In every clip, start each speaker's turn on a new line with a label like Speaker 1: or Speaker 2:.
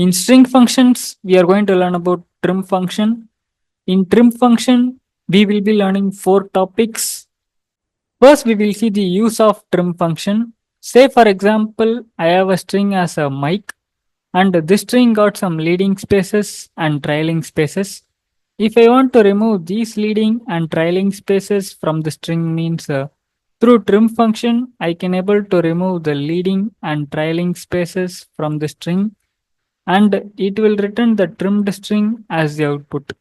Speaker 1: In string functions, we are going to learn about trim function. In trim function, we will be learning four topics. First, we will see the use of trim function. Say for example, I have a string as a mic and this string got some leading spaces and trailing spaces. If I want to remove these leading and trailing spaces from the string means through trim function, I can able to remove the leading and trailing spaces from the string and it will return the trimmed string as the output.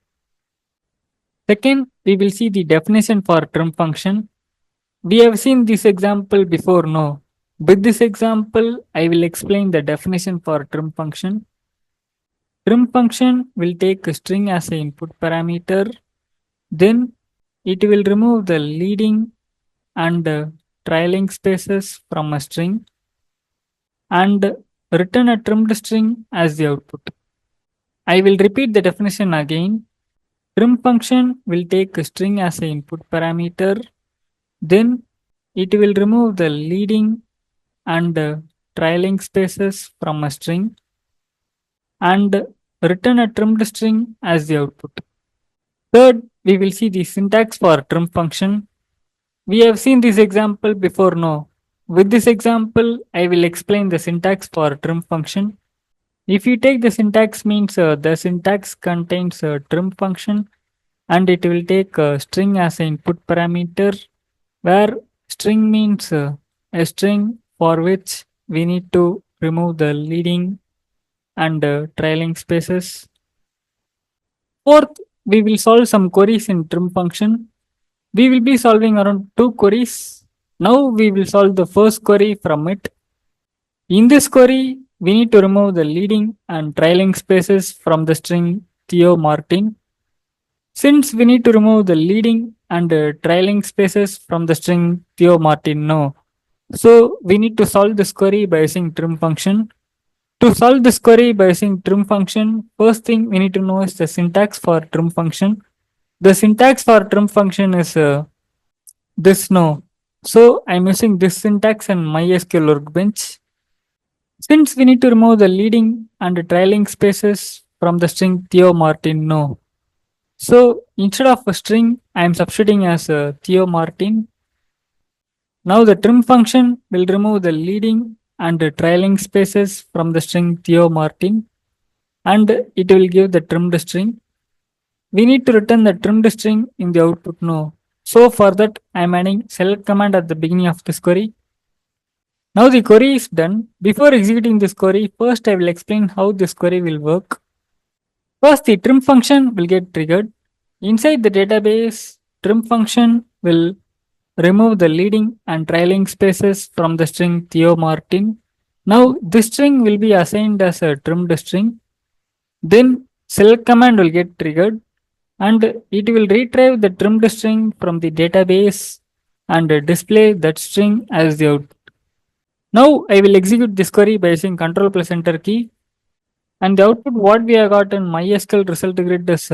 Speaker 1: Second, we will see the definition for trim function. We have seen this example before, no? With this example, I will explain the definition for trim function. Trim function will take a string as an input parameter, then it will remove the leading and trailing spaces from a string and return a trimmed string as the output. I will repeat the definition again. Trim function will take a string as an input parameter, then it will remove the leading and trailing spaces from a string and return a trimmed string as the output. Third, we will see the syntax for trim function. We have seen this example before, no? With this example, I will explain the syntax for trim function. If you take the syntax means the syntax contains a trim function and it will take a string as an input parameter where string means a string for which we need to remove the leading and trailing spaces. Fourth, we will solve some queries in trim function. We will be solving around 2 queries. Now we will solve the first query from it. In this query, we need to remove the leading and trailing spaces from the string Theo Martin. Since we need to remove the leading and trailing spaces from the string Theo Martin, no. So we need to solve this query by using trim function. To solve this query by using trim function, first thing we need to know is the syntax for trim function. The syntax for trim function is this, no. So I'm using this syntax and mysql workbench. Since we need to remove the leading and trailing spaces from the string Theo Martin, no. So instead of a string, I am substituting as a Theo Martin. Now the trim function will remove the leading and the trailing spaces from the string Theo Martin and it will give the trimmed string. We need to return the trimmed string in the output, no. So for that, I am adding select command at the beginning of this query. Now the query is done. Before executing this query, first I will explain how this query will work. First, the trim function will get triggered. Inside the database, trim function will remove the leading and trailing spaces from the string Theo Martin. Now this string will be assigned as a trimmed string. Then select command will get triggered and it will retrieve the trimmed string from the database and display that string as the output. Now I will execute this query by using Ctrl plus Enter key. And the output what we have got in MySQL result grid is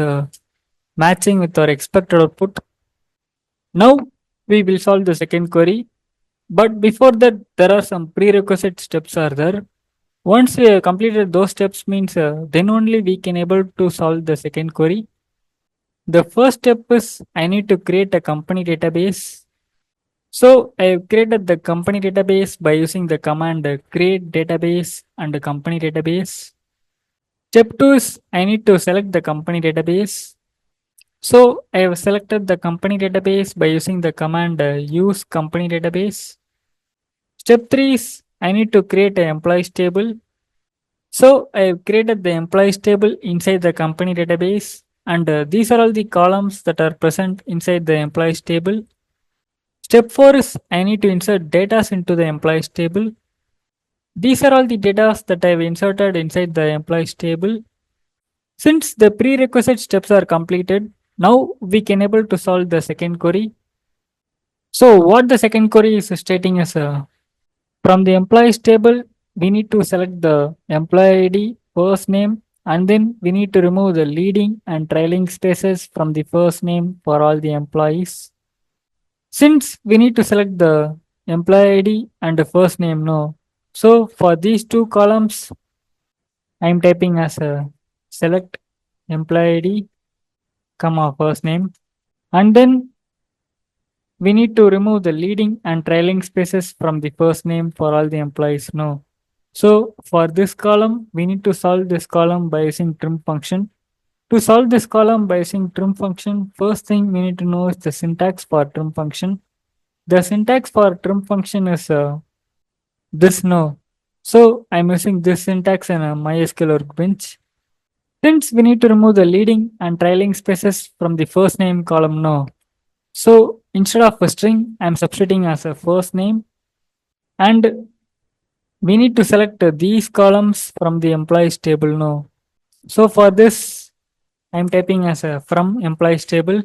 Speaker 1: matching with our expected output. Now we will solve the second query. But before that, there are some prerequisite steps are there. Once we have completed those steps means then only we can able to solve the second query. The first step is I need to create a company database. So I have created the company database by using the command create database and the company database. Step 2 is I need to select the company database. So I have selected the company database by using the command use company database. Step 3 is I need to create an employees table. So I have created the employees table inside the company database and these are all the columns that are present inside the employees table. Step 4 is I need to insert data into the employees table. These are all the data that I have inserted inside the employees table. Since the prerequisite steps are completed, now we can able to solve the second query. So what the second query is stating is from the employees table, we need to select the employee ID, first name, and then we need to remove the leading and trailing spaces from the first name for all the employees. Since we need to select the employee ID and the first name, no. So for these two columns, I am typing as a select employee ID, comma first name. And then we need to remove the leading and trailing spaces from the first name for all the employees. No. So for this column, we need to solve this column by using trim function. To solve this column by using trim function, first thing we need to know is the syntax for trim function. The syntax for trim function is this no. So I'm using this syntax in a mysql workbench. Since we need to remove the leading and trailing spaces from the first name column no. So instead of a string, I'm substituting as a first name, and we need to select these columns from the employees table now. So for this, I'm typing as a from employees table.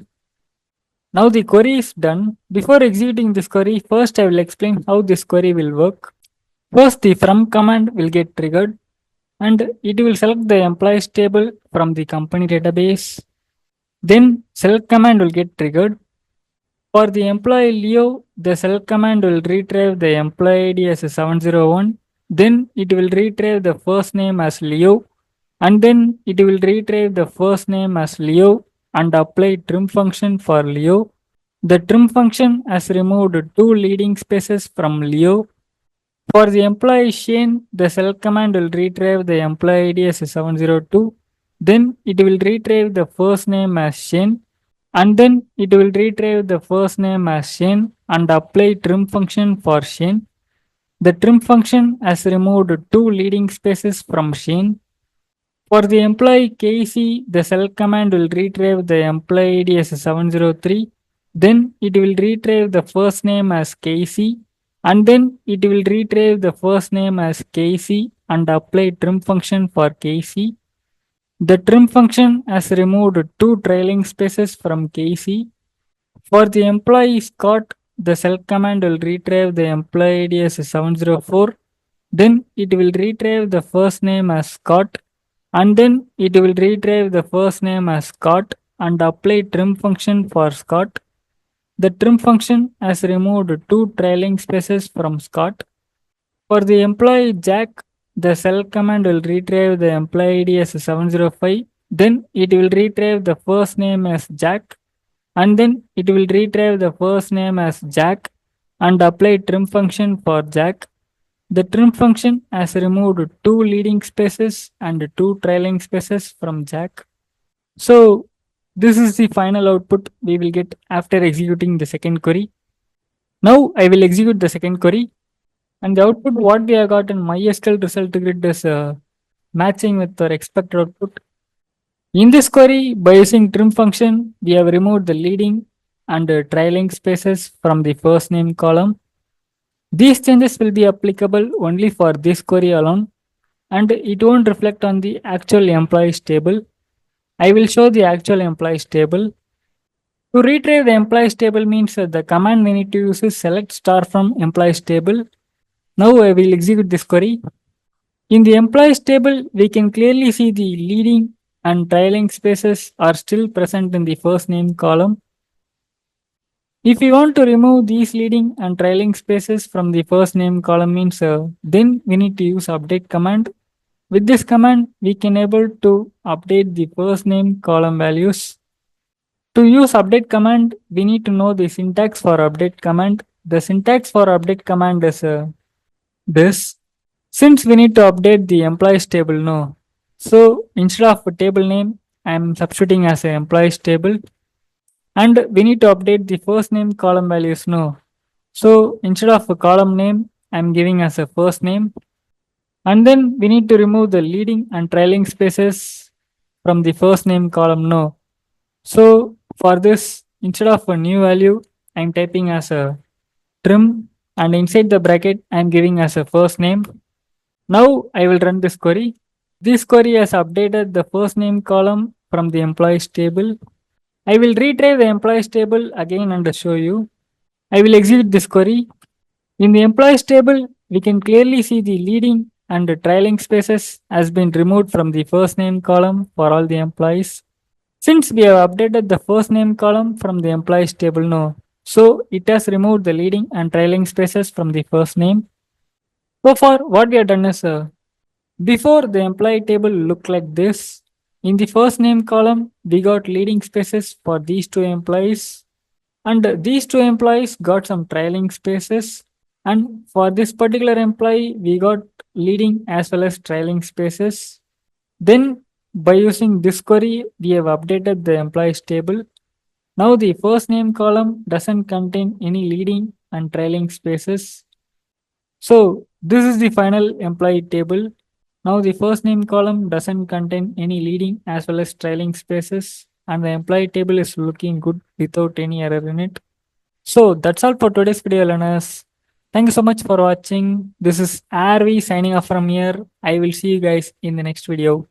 Speaker 1: Now the query is done. Before executing this query, first I will explain how this query will work. First, the from command will get triggered and it will select the employees table from the company database. Then select command will get triggered. For the employee Leo, the select command will retrieve the employee ID as a 701. Then it will retrieve the first name as Leo. And then it will retrieve the first name as Leo and apply trim function for Leo. The trim function has removed two leading spaces from Leo. For the employee Shane, the select command will retrieve the employee ID as a 702. Then it will retrieve the first name as Shane, and then it will retrieve the first name as Shane and apply trim function for Shane. The trim function has removed two leading spaces from Shane. For the employee Casey, the select command will retrieve the employee ID as a 703. Then it will retrieve the first name as Casey, and then it will retrieve the first name as Casey and apply trim function for Casey. The trim function has removed two trailing spaces from Casey. For the employee Scott, the select command will retrieve the employee ID as 704. Then it will retrieve the first name as Scott, and then it will retrieve the first name as Scott and apply trim function for Scott. The trim function has removed two trailing spaces from Scott. For the employee Jack, the select command will retrieve the employee ID as 705. Then it will retrieve the first name as Jack, and then it will retrieve the first name as Jack and apply trim function for Jack. The trim function has removed two leading spaces and two trailing spaces from Jack. So this is the final output we will get after executing the second query. Now I will execute the second query, and the output what we have got in MySQL result grid is matching with our expected output. In this query, by using trim function, we have removed the leading and trailing spaces from the first name column. These changes will be applicable only for this query alone, and it won't reflect on the actual employees table. I will show the actual employees table. To retrieve the employees table means the command we need to use is select star from employees table. Now I will execute this query. In the employees table, we can clearly see the leading and trailing spaces are still present in the first name column. If we want to remove these leading and trailing spaces from the first name column means then we need to use update command. With this command, we can able to update the first name column values. To use update command, we need to know the syntax for update command. The syntax for update command is this. Since we need to update the employees table no. So instead of a table name, I am substituting as an employees table. And we need to update the first name column values no. So instead of a column name, I am giving as a first name. And then we need to remove the leading and trailing spaces from the first name column no. So for this, instead of a new value, I am typing as a trim, and inside the bracket, I am giving as a first name. Now I will run this query. This query has updated the first name column from the employees table. I will retrieve the employees table again and show you. I will execute this query. In the employees table, we can clearly see the leading and the trailing spaces has been removed from the first name column for all the employees. Since we have updated the first name column from the employees table now, so it has removed the leading and trailing spaces from the first name. So far, what we have done is Before, the employee table looked like this. In the first name column, we got leading spaces for these two employees, and these two employees got some trailing spaces. And for this particular employee, we got leading as well as trailing spaces. Then, by using this query, we have updated the employees table. Now, the first name column doesn't contain any leading and trailing spaces. So, this is the final employee table. Now, the first name column doesn't contain any leading as well as trailing spaces, and the employee table is looking good without any error in it. So, that's all for today's video, learners. Thank you so much for watching. This is RV signing off from here. I will see you guys in the next video.